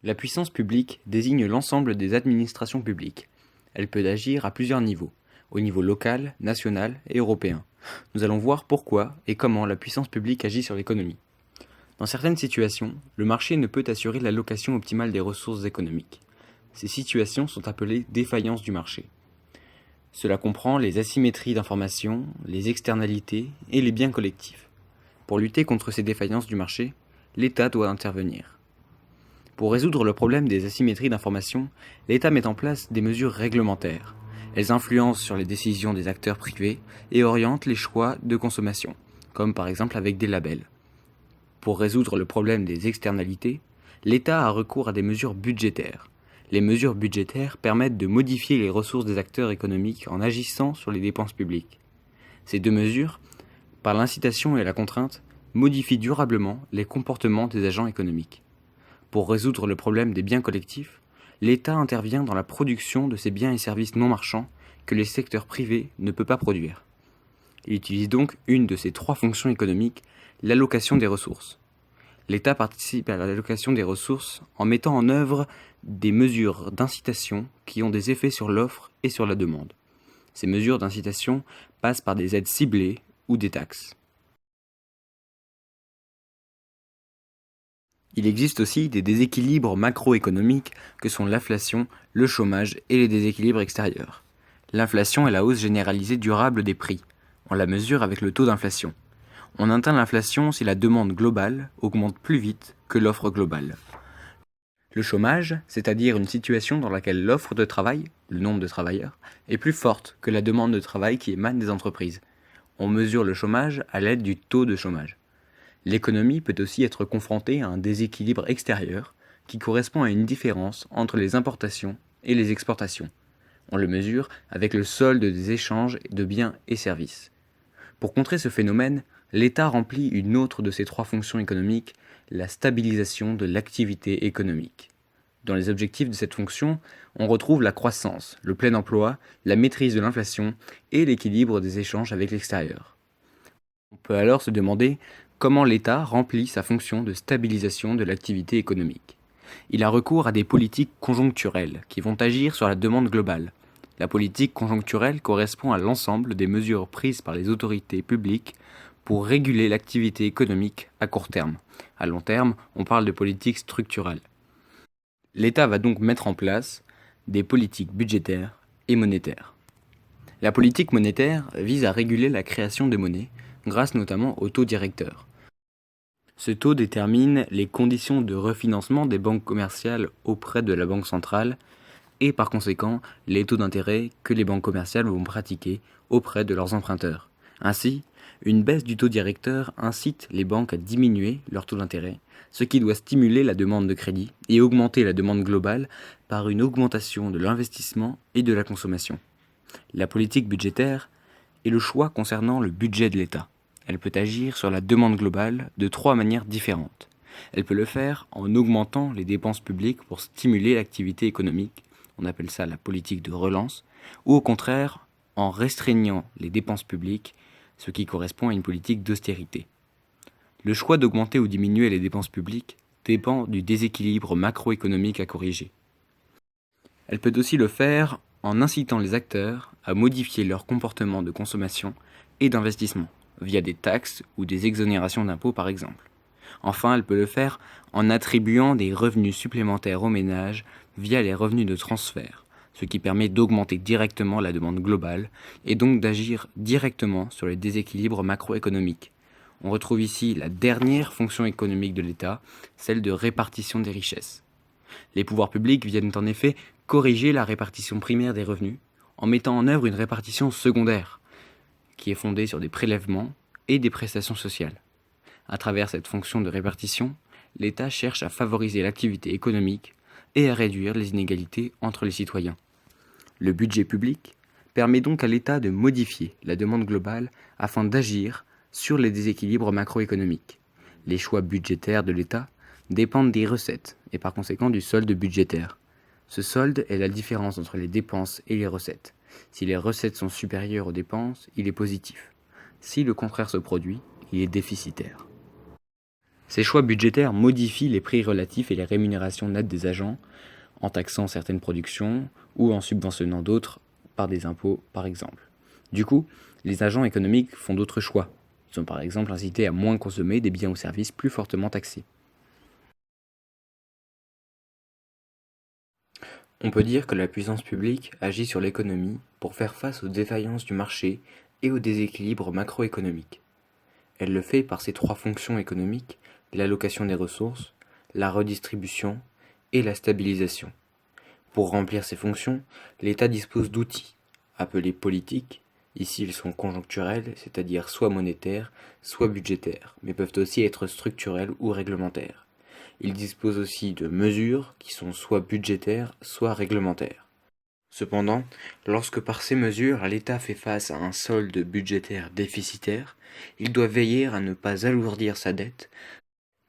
La puissance publique désigne l'ensemble des administrations publiques. Elle peut agir à plusieurs niveaux, au niveau local, national et européen. Nous allons voir pourquoi et comment la puissance publique agit sur l'économie. Dans certaines situations, le marché ne peut assurer l'allocation optimale des ressources économiques. Ces situations sont appelées défaillances du marché. Cela comprend les asymétries d'information, les externalités et les biens collectifs. Pour lutter contre ces défaillances du marché, l'État doit intervenir. Pour résoudre le problème des asymétries d'information, l'État met en place des mesures réglementaires. Elles influencent sur les décisions des acteurs privés et orientent les choix de consommation, comme par exemple avec des labels. Pour résoudre le problème des externalités, l'État a recours à des mesures budgétaires. Les mesures budgétaires permettent de modifier les ressources des acteurs économiques en agissant sur les dépenses publiques. Ces deux mesures, par l'incitation et la contrainte, modifient durablement les comportements des agents économiques. Pour résoudre le problème des biens collectifs, l'État intervient dans la production de ces biens et services non marchands que les secteurs privés ne peuvent pas produire. Il utilise donc une de ces trois fonctions économiques, l'allocation des ressources. L'État participe à l'allocation des ressources en mettant en œuvre des mesures d'incitation qui ont des effets sur l'offre et sur la demande. Ces mesures d'incitation passent par des aides ciblées ou des taxes. Il existe aussi des déséquilibres macroéconomiques que sont l'inflation, le chômage et les déséquilibres extérieurs. L'inflation est la hausse généralisée durable des prix. On la mesure avec le taux d'inflation. On atteint l'inflation si la demande globale augmente plus vite que l'offre globale. Le chômage, c'est-à-dire une situation dans laquelle l'offre de travail, le nombre de travailleurs, est plus forte que la demande de travail qui émane des entreprises. On mesure le chômage à l'aide du taux de chômage. L'économie peut aussi être confrontée à un déséquilibre extérieur qui correspond à une différence entre les importations et les exportations. On le mesure avec le solde des échanges de biens et services. Pour contrer ce phénomène, l'État remplit une autre de ses trois fonctions économiques, la stabilisation de l'activité économique. Dans les objectifs de cette fonction, on retrouve la croissance, le plein emploi, la maîtrise de l'inflation et l'équilibre des échanges avec l'extérieur. On peut alors se demander comment l'État remplit sa fonction de stabilisation de l'activité économique. Il a recours à des politiques conjoncturelles qui vont agir sur la demande globale. La politique conjoncturelle correspond à l'ensemble des mesures prises par les autorités publiques pour réguler l'activité économique à court terme. À long terme, on parle de politique structurelle. L'État va donc mettre en place des politiques budgétaires et monétaires. La politique monétaire vise à réguler la création de monnaie grâce notamment au taux directeur. Ce taux détermine les conditions de refinancement des banques commerciales auprès de la Banque centrale et par conséquent les taux d'intérêt que les banques commerciales vont pratiquer auprès de leurs emprunteurs. Ainsi, une baisse du taux directeur incite les banques à diminuer leur taux d'intérêt, ce qui doit stimuler la demande de crédit et augmenter la demande globale par une augmentation de l'investissement et de la consommation. La politique budgétaire est le choix concernant le budget de l'État. Elle peut agir sur la demande globale de trois manières différentes. Elle peut le faire en augmentant les dépenses publiques pour stimuler l'activité économique, on appelle ça la politique de relance, ou au contraire en restreignant les dépenses publiques, ce qui correspond à une politique d'austérité. Le choix d'augmenter ou diminuer les dépenses publiques dépend du déséquilibre macroéconomique à corriger. Elle peut aussi le faire en incitant les acteurs à modifier leur comportement de consommation et d'investissement, via des taxes ou des exonérations d'impôts par exemple. Enfin, elle peut le faire en attribuant des revenus supplémentaires aux ménages via les revenus de transfert, ce qui permet d'augmenter directement la demande globale et donc d'agir directement sur les déséquilibres macroéconomiques. On retrouve ici la dernière fonction économique de l'État, celle de répartition des richesses. Les pouvoirs publics viennent en effet corriger la répartition primaire des revenus en mettant en œuvre une répartition secondaire, qui est fondée sur des prélèvements et des prestations sociales. À travers cette fonction de répartition, l'État cherche à favoriser l'activité économique et à réduire les inégalités entre les citoyens. Le budget public permet donc à l'État de modifier la demande globale afin d'agir sur les déséquilibres macroéconomiques. Les choix budgétaires de l'État dépendent des recettes et par conséquent du solde budgétaire. Ce solde est la différence entre les dépenses et les recettes. Si les recettes sont supérieures aux dépenses, il est positif. Si le contraire se produit, il est déficitaire. Ces choix budgétaires modifient les prix relatifs et les rémunérations nettes des agents, en taxant certaines productions ou en subventionnant d'autres par des impôts par exemple. Du coup, les agents économiques font d'autres choix. Ils sont par exemple incités à moins consommer des biens ou services plus fortement taxés. On peut dire que la puissance publique agit sur l'économie pour faire face aux défaillances du marché et aux déséquilibres macroéconomiques. Elle le fait par ses trois fonctions économiques, l'allocation des ressources, la redistribution et la stabilisation. Pour remplir ces fonctions, l'État dispose d'outils, appelés politiques. Ici, ils sont conjoncturels, c'est-à-dire soit monétaires, soit budgétaires, mais peuvent aussi être structurels ou réglementaires. Il dispose aussi de mesures qui sont soit budgétaires, soit réglementaires. Cependant, lorsque par ces mesures l'État fait face à un solde budgétaire déficitaire, il doit veiller à ne pas alourdir sa dette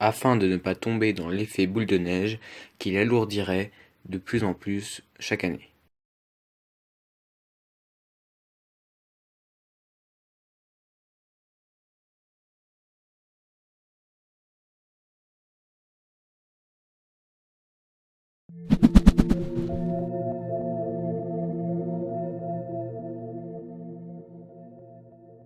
afin de ne pas tomber dans l'effet boule de neige qui l'alourdirait de plus en plus chaque année.